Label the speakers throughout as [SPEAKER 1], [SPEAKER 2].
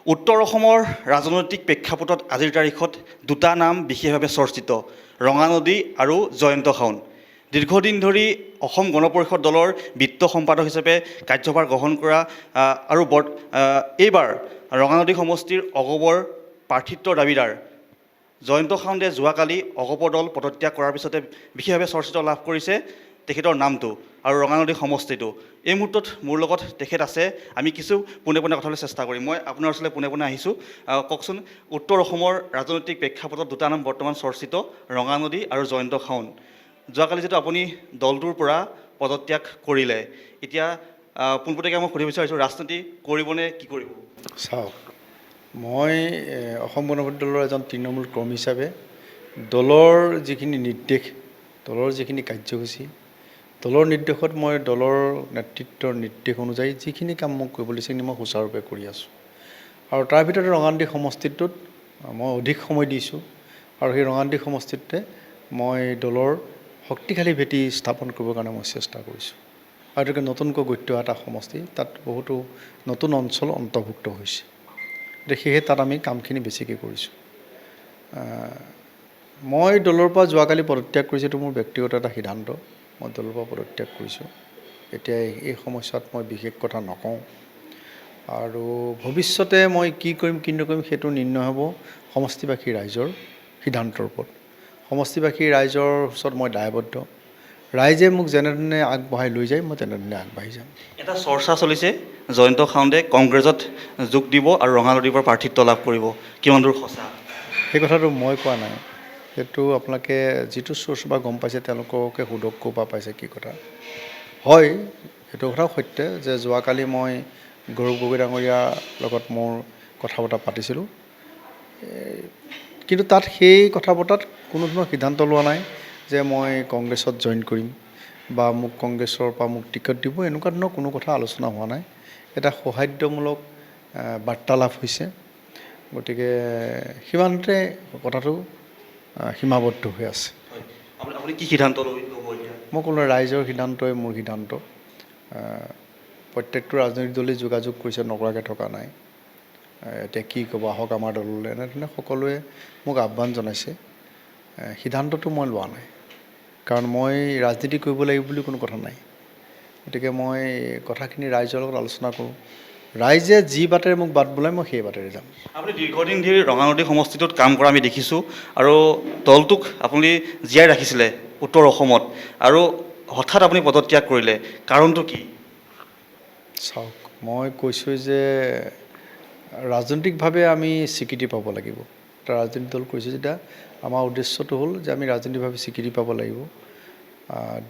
[SPEAKER 1] উত্তৰ অসমৰ ৰাজনৈতিক প্ৰেক্ষাপটত আজিৰ তাৰিখত দুটা নাম বিশেষভাৱে চৰ্চিত, ৰঙানদী আৰু জয়ন্ত সাউন। দীৰ্ঘদিন ধৰি অসম গণ পৰিষদ দলৰ বিত্ত সম্পাদক হিচাপে কাৰ্যভাৰ গ্ৰহণ কৰা আৰু এইবাৰ ৰঙানদী সমষ্টিৰ অগপৰ প্ৰাৰ্থিত্বৰ দাবীদাৰ জয়ন্ত সাউন্দে যোৱাকালি অগপৰ দল পদত্যাগ কৰাৰ পিছতে বিশেষভাৱে চৰ্চিত লাভ কৰিছে তেখেতৰ নামটো আৰু ৰঙানদী সমষ্টিটো। এই মুহূৰ্তত মোৰ লগত তেখেত আছে, আমি কিছু পোনে পোনে কথালৈ চেষ্টা কৰিম। মই আপোনাৰ ওচৰলৈ পোনে পোনে আহিছোঁ। কওকচোন, উত্তৰ অসমৰ ৰাজনৈতিক প্ৰেক্ষাপটত দুটা নাম বৰ্তমান চৰ্চিত, ৰঙানদী আৰু জয়ন্ত সাউন। যোৱাকালি যিটো আপুনি দলটোৰ পৰা পদত্যাগ কৰিলে, এতিয়া পোনপটীয়াকৈ মই সুধিব বিচাৰিছোঁ, ৰাজনীতি কৰিবনে কি কৰিব?
[SPEAKER 2] চাওক, মই অসম গণ পৰিষদ দলৰ এজন তৃণমূল কৰ্মী হিচাপে দলৰ যিখিনি নিৰ্দেশ, দলৰ যিখিনি কাৰ্যসূচী, দলৰ নিৰ্দেশত মই দলৰ নেতৃত্বৰ নিৰ্দেশ অনুযায়ী যিখিনি কাম মোক কৰিব দিছে সেইখিনি মই সুচাৰুৰূপে কৰি আছোঁ। আৰু তাৰ ভিতৰতে ৰঙানদী সমষ্টিটোত মই অধিক সময় দিছোঁ আৰু সেই ৰঙানদী সমষ্টিটোতে মই দলৰ শক্তিশালী ভেটি স্থাপন কৰিবৰ কাৰণে মই চেষ্টা কৰিছোঁ। আৰু গতিকে নতুনকৈ গঠিত এটা সমষ্টি, তাত বহুতো নতুন অঞ্চল অন্তৰ্ভুক্ত হৈছে, গতিকে সেয়েহে তাত আমি কামখিনি বেছিকৈ কৰিছোঁ। মই দলৰ পৰা যোৱাকালি পদত্যাগ কৰিছোঁ, এইটো মোৰ ব্যক্তিগত এটা সিদ্ধান্ত। মই দলৰ পৰা পদত্যাগ কৰিছোঁ। এতিয়া এই সমস্যাত মই বিশেষ কথা নকওঁ, আৰু ভৱিষ্যতে মই কি কৰিম কি নকৰিম সেইটো নিৰ্ণয় হ'ব সমষ্টিবাসী ৰাইজৰ সিদ্ধান্তৰ ওপৰত। সমষ্টিবাসী ৰাইজৰ ওচৰত মই দায়বদ্ধ। ৰাইজে মোক যেনেধৰণে আগবঢ়াই লৈ যায় মই তেনেধৰণে আগবাঢ়ি যাম।
[SPEAKER 1] এটা চৰ্চা চলিছে, জয়ন্ত সাউন্দে কংগ্ৰেছত যোগ দিব আৰু ৰঙানদীৰ পৰা প্ৰাৰ্থিত্ব লাভ কৰিব, কিমান দূৰ সঁচা?
[SPEAKER 2] সেই কথাটো মই কোৱা নাই, সেইটো আপোনালোকে যিটো চ'ৰ্চ বা গম পাইছে তেওঁলোককে সোধক ক'ৰ পৰা পাইছে কি কথা। হয়, সেইটো কথাও সত্য যে যোৱাকালি মই গৌৰৱ গগৈ ডাঙৰীয়াৰ লগত মোৰ কথা বতৰা পাতিছিলোঁ, কিন্তু তাত সেই কথা বতৰাত কোনো ধৰণৰ সিদ্ধান্ত লোৱা নাই যে মই কংগ্ৰেছত জইন কৰিম বা মোক কংগ্ৰেছৰ পৰা মোক টিকট দিব, এনেকুৱা ধৰণৰ কোনো কথা আলোচনা হোৱা নাই। এটা সৌহাৰ্দ্যমূলক বাৰ্তালাপ হৈছে, গতিকে সিমানতে কথাটো সীমাবদ্ধ হৈ আছে।
[SPEAKER 1] আপুনি কি সিদ্ধান্ত ল'ব এতিয়া?
[SPEAKER 2] মই ক'লো ৰাইজৰ সিদ্ধান্তই মোৰ সিদ্ধান্ত। প্ৰত্যেকটো ৰাজনৈতিক দলেই যোগাযোগ কৰিছে, নকৰাকৈ থকা নাই। এতিয়া কি ক'ব, আহক আমাৰ দললৈ, এনেধৰণে সকলোৱে মোক আহ্বান জনাইছে। সিদ্ধান্তটো মই লোৱা নাই, কাৰণ মই ৰাজনীতি কৰিব লাগিব বুলি কোনো কথা নাই। গতিকে মই কথাখিনি ৰাইজৰ লগত আলোচনা কৰোঁ, ৰাইজে যি বাটেৰে মোক বাট বোলাই মই সেই বাটেৰে যাম।
[SPEAKER 1] আপুনি দীৰ্ঘদিন ধৰি ৰঙানদী সমষ্টিটোত কাম কৰা আমি দেখিছোঁ, আৰু দলটোক আপুনি জীয়াই ৰাখিছিলে উত্তৰ অসমত, আৰু হঠাৎ আপুনি পদত্যাগ কৰিলে, কাৰণটো কি?
[SPEAKER 2] চাওক, মই কৈছোঁ যে ৰাজনৈতিকভাৱে আমি স্বীকৃতি পাব লাগিব। এটা ৰাজনৈতিক দল কৈছোঁ যেতিয়া আমাৰ উদ্দেশ্যটো হ'ল যে আমি ৰাজনৈতিকভাৱে স্বীকৃতি পাব লাগিব,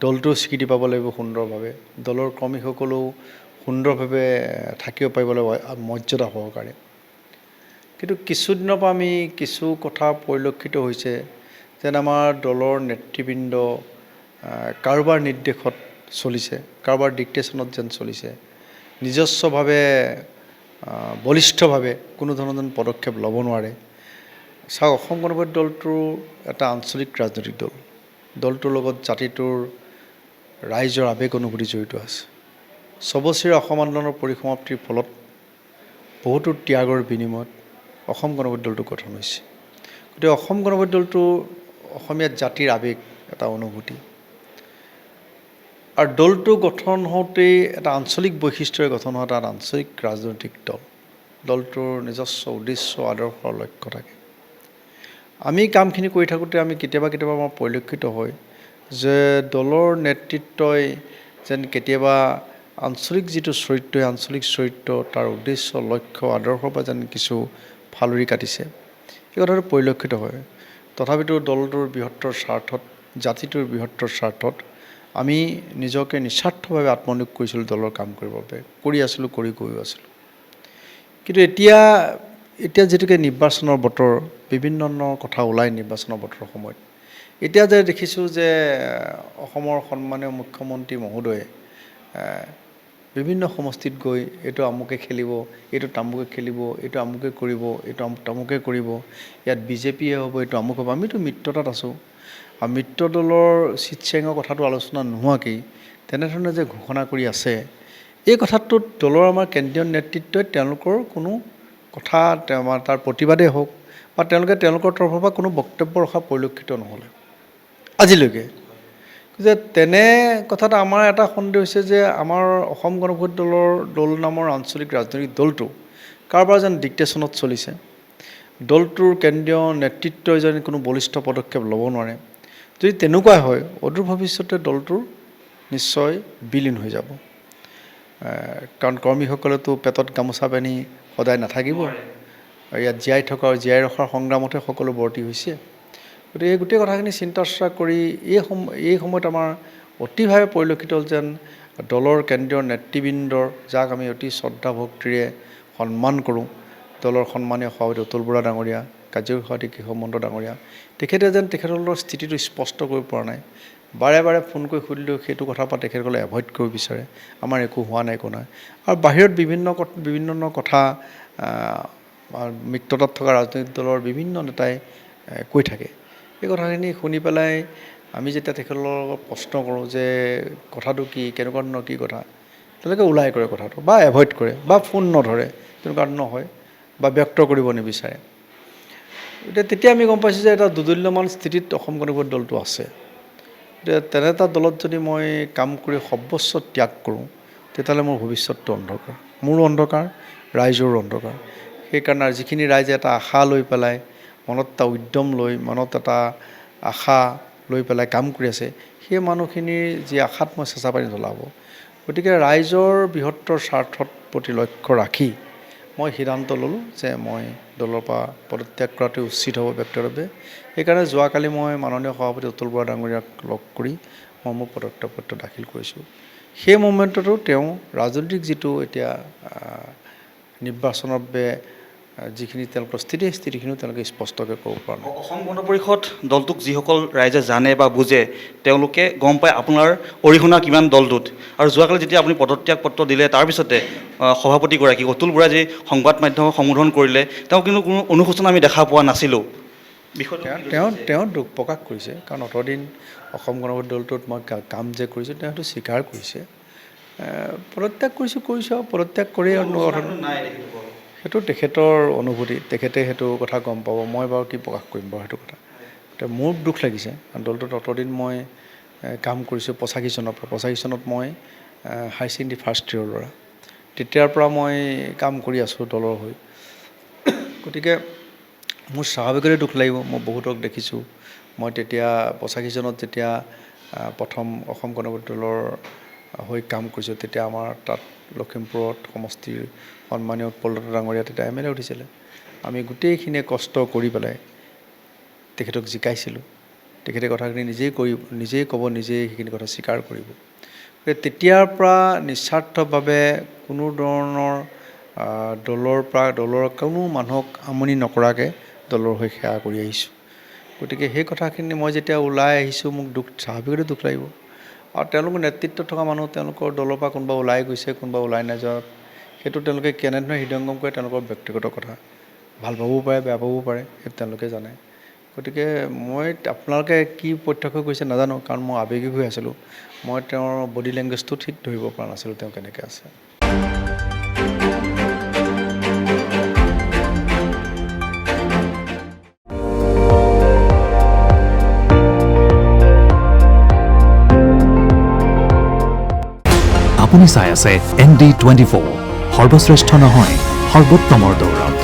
[SPEAKER 2] দলটোও স্বীকৃতি পাব লাগিব সুন্দৰভাৱে, দলৰ কৰ্মীসকলেও সুন্দৰভাৱে থাকিব পাৰিব লাগিব মৰ্যাদা সহকাৰে। কিন্তু কিছুদিনৰ পৰা আমি কিছু কথা পৰিলক্ষিত হৈছে যেন আমাৰ দলৰ নেতৃবৃন্দ কাৰোবাৰ নিৰ্দেশত চলিছে, কাৰোবাৰ ডিক্টেশ্যনত যেন চলিছে, নিজস্বভাৱে বলিষ্ঠভাৱে কোনো ধৰণৰ যেন পদক্ষেপ ল'ব নোৱাৰে। চাওক, অসম গণ পৰিষদ দলটো এটা আঞ্চলিক ৰাজনৈতিক দল। দলটোৰ লগত জাতিটোৰ ৰাইজৰ আৱেগ অনুভূতি জড়িত আছে। ছবছৰীয়া অসম আন্দোলনৰ পৰিসমাপ্তিৰ ফলত বহুতো ত্যাগৰ বিনিময়ত অসম গণ পৰিষদ দলটো গঠন হৈছে। গতিকে অসম গণ পৰিষদ দলটো অসমীয়া জাতিৰ আৱেগ, এটা অনুভূতি, আৰু দলটো গঠন হওঁতেই এটা আঞ্চলিক বৈশিষ্ট্যৰে গঠন হোৱা এটা আঞ্চলিক ৰাজনৈতিক দল। দলটোৰ নিজস্ব উদ্দেশ্য, আদৰ্শ, লক্ষ্য থাকে। আমি কামখিনি কৰি থাকোঁতে আমি কেতিয়াবা আমাৰ পৰিলক্ষিত হয় যে দলৰ নেতৃত্বই যেন কেতিয়াবা আঞ্চলিক যিটো চৰিত্ৰ, আঞ্চলিক চৰিত্ৰ, তাৰ উদ্দেশ্য, লক্ষ্য, আদৰ্শৰ পৰা যেন কিছু ফালৰি কাটিছে, এই কথাটো পৰিলক্ষিত হয়। তথাপিতো দলটোৰ বৃহত্তৰ স্বাৰ্থত, জাতিটোৰ বৃহত্তৰ স্বাৰ্থত আমি নিজকে নিস্বাৰ্থভাৱে আত্মনিয়োগ কৰিছিলোঁ দলৰ কাম কৰিবৰ বাবে, কৰি আছিলোঁ, গৈও আছিলোঁ। কিন্তু এতিয়া যিহেতুকে নিৰ্বাচনৰ বতৰ, বিভিন্ন ধৰণৰ কথা ওলায় নিৰ্বাচনৰ বতৰৰ সময়ত। এতিয়া যে দেখিছোঁ যে অসমৰ সন্মানীয় মুখ্যমন্ত্ৰী মহোদয়ে বিভিন্ন সমষ্টিত গৈ এইটো আমুকে খেলিব, এইটো তামুকে খেলিব, এইটো আমুকে কৰিব, এইটো তামুকে কৰিব, ইয়াত বিজেপিয়ে হ'ব, এইটো আমুক হ'ব। আমিতো মিত্ৰতাত আছোঁ, আৰু মিত্ৰ দলৰ চিট চেঙৰ কথাটো আলোচনা নোহোৱাকেই তেনেধৰণে যে ঘোষণা কৰি আছে, এই কথাটোত দলৰ আমাৰ কেন্দ্ৰীয় নেতৃত্বই তেওঁলোকৰ কোনো কথা তাৰ প্ৰতিবাদেই হওক বা তেওঁলোকে তেওঁলোকৰ তৰফৰ পৰা কোনো বক্তব্য ৰখা পৰিলক্ষিত নহ'লে আজিলৈকে। যে তেনে কথাত আমাৰ এটা সন্দেহ হৈছে যে আমাৰ অসম গণ পৰিষদ দল নামৰ আঞ্চলিক ৰাজনৈতিক দলটো কাৰোবাৰ যেন ডিক্টেশ্যনত চলিছে। দলটোৰ কেন্দ্ৰীয় নেতৃত্বই যেন কোনো বলিষ্ঠ পদক্ষেপ ল'ব নোৱাৰে। যদি তেনেকুৱা হয় অদূৰ ভৱিষ্যতে দলটোৰ নিশ্চয় বিলীন হৈ যাব। কাৰণ কৰ্মীসকলেতো পেটত গামোচা বান্ধি সদায় নাথাকিব। ইয়াত জীয়াই ৰখাৰ সংগ্ৰামতহে সকলো বৰ্তি হৈছে। গতিকে এই গোটেই কথাখিনি চিন্তা চৰ্চা কৰি এই সময়ত আমাৰ অতিভাৱে পৰিলক্ষিত হ'ল যেন দলৰ কেন্দ্ৰীয় নেতৃবৃন্দৰ, যাক আমি অতি শ্ৰদ্ধা ভক্তিৰে সন্মান কৰোঁ, দলৰ সন্মানীয় সভাপতি অতুল বৰা ডাঙৰীয়া, কাৰ্যবাহী সভাপতি কেশৱ মহন্ত ডাঙৰীয়া, তেখেতে যেন তেখেতসকলৰ স্থিতিটো স্পষ্ট কৰিব পৰা নাই। বাৰে বাৰে ফোন কৰি সুধিলেও সেইটো কথাৰ পৰা তেখেতসকলে এভইড কৰিব বিচাৰে। আমাৰ একো হোৱা নাই, একো নাই। আৰু বাহিৰত বিভিন্ন কথা মিত্ৰতাত থকা ৰাজনৈতিক দলৰ বিভিন্ন নেতাই কৈ থাকে। এই কথাখিনি শুনি পেলাই আমি যেতিয়া তেখেতসকলৰ লগত প্ৰশ্ন কৰোঁ যে কথাটো কি, কেনেকুৱা ধৰণৰ কি কথা, তেওঁলোকে ওলাই কৰে কথাটো বা এভইড কৰে বা ফোন নধৰে, তেনেকুৱা ধৰণৰ হয় বা ব্যক্ত কৰিব নিবিচাৰে। তেতিয়া আমি গম পাইছোঁ যে এটা দুদলীয়মান স্থিতিত অসম গণ পৰিষদ দলটো আছে। তেনে এটা দলত যদি মই কাম কৰি সৰ্বস্ব ত্যাগ কৰোঁ তেতিয়াহ'লে মোৰ ভৱিষ্যতটো অন্ধকাৰ, মোৰো অন্ধকাৰ, ৰাইজৰো অন্ধকাৰ। সেইকাৰণে যিখিনি ৰাইজে এটা আশা লৈ পেলাই, মনত এটা উদ্যম লৈ, মনত এটা আশা লৈ পেলাই কাম কৰি আছে, সেই মানুহখিনিৰ যি আশাত মই চেঁচা পানী জ্বলাব। গতিকে ৰাইজৰ বৃহত্তৰ স্বাৰ্থৰ প্ৰতি লক্ষ্য ৰাখি মই সিদ্ধান্ত ল'লোঁ যে মই দলৰ পৰা পদত্যাগ কৰাটো উচিত হ'ব ব্যক্তিগতভাৱে। সেইকাৰণে যোৱাকালি মই মাননীয় সভাপতি অতুল বৰা ডাঙৰীয়াক লগ কৰি মই মোৰ পদত্যাগ পত্ৰ দাখিল কৰিছোঁ। সেই মুমেণ্টতো তেওঁ ৰাজনৈতিক যিটো এতিয়া নিৰ্বাচনৰ বাবে যিখিনি তেওঁলোকৰ স্থিতিখিনিও তেওঁলোকে স্পষ্টকৈ ক'ব পৰা নাই।
[SPEAKER 1] অসম গণ পৰিষদ দলটোক যিসকল ৰাইজে জানে বা বুজে তেওঁলোকে গম পায় আপোনাৰ অৰিহণা কিমান দলটোত। আৰু যোৱাকালি যেতিয়া আপুনি পদত্যাগ পত্ৰ দিলে তাৰপিছতে সভাপতিগৰাকী অতুল বৰাই যি সংবাদ মাধ্যমক সম্বোধন কৰিলে, তেওঁ কিন্তু কোনো অনুশোচনা আমি দেখা পোৱা নাছিলোঁ।
[SPEAKER 2] তেওঁ দুখ প্ৰকাশ কৰিছে, কাৰণ অতদিন অসম গণ পৰিষদ দলটোত মই কাম যে কৰিছোঁ তেওঁ সেইটো স্বীকাৰ কৰিছে। পদত্যাগ কৰিছোঁ আৰু পদত্যাগ কৰি সেইটো তেখেতৰ অনুভূতি, তেখেতে সেইটো কথা গম পাব। মই বাৰু কি প্ৰকাশ কৰিম বাৰু সেইটো কথা। এতিয়া মোৰ দুখ লাগিছে, কাৰণ দলটোত অতদিন মই কাম কৰিছোঁ 85 চনৰ পৰা। 85 চনত মই হাই ছেকেণ্ডেৰী ফাৰ্ষ্ট ইয়েৰৰ ল'ৰা, তেতিয়াৰ পৰা মই কাম কৰি আছোঁ দলৰ হৈ। গতিকে মোৰ স্বাভাৱিকতে দুখ লাগিব। মই বহুতক দেখিছোঁ। মই তেতিয়া 85 চনত যেতিয়া প্ৰথম অসম গণ পৰিষদ দলৰ হৈ কাম কৰিছোঁ, তেতিয়া আমাৰ তাত লখিমপুৰত সমষ্টিৰ সন্মানীয় উৎপলদত্ত ডাঙৰীয়া তেতিয়া MLA উঠিছিলে। আমি গোটেইখিনিয়ে কষ্ট কৰি পেলাই তেখেতক জিকাইছিলোঁ। তেখেতে কথাখিনি নিজেই ক'ব, নিজেই সেইখিনি কথা স্বীকাৰ কৰিব। তেতিয়াৰ পৰা নিস্বাৰ্থভাৱে কোনো ধৰণৰ দলৰ কোনো মানুহক আমনি নকৰাকৈ দলৰ হৈ সেৱা কৰি আহিছোঁ। গতিকে সেই কথাখিনি মই যেতিয়া ওলাই আহিছোঁ, মোক স্বাভাৱিকতে দুখ লাগিব। আৰু তেওঁলোকৰ নেতৃত্বত থকা মানুহ, তেওঁলোকৰ দলৰ পৰা কোনোবা ওলাই গৈছে, কোনোবা ওলাই নাযোৱা, সেইটো তেওঁলোকে কেনেধৰণে হৃদয়ংগম কৰে তেওঁলোকৰ ব্যক্তিগত কথা। ভাল পাবও পাৰে, বেয়া পাবও পাৰে, সেইটো তেওঁলোকে জানে। গতিকে মই আপোনালোকে কি প্ৰত্যক্ষ কৰিছে নাজানো, কাৰণ মই আৱেগিক হৈ আছিলোঁ। মই তেওঁৰ বডি লেংগুৱেজটো ঠিক ধৰিব পৰা নাছিলোঁ তেওঁ কেনেকৈ আছে।
[SPEAKER 3] আপুনি চাই আছে ND24, সৰ্বশ্ৰেষ্ঠ নহয় সৰ্বোত্তমৰ দৌৰ।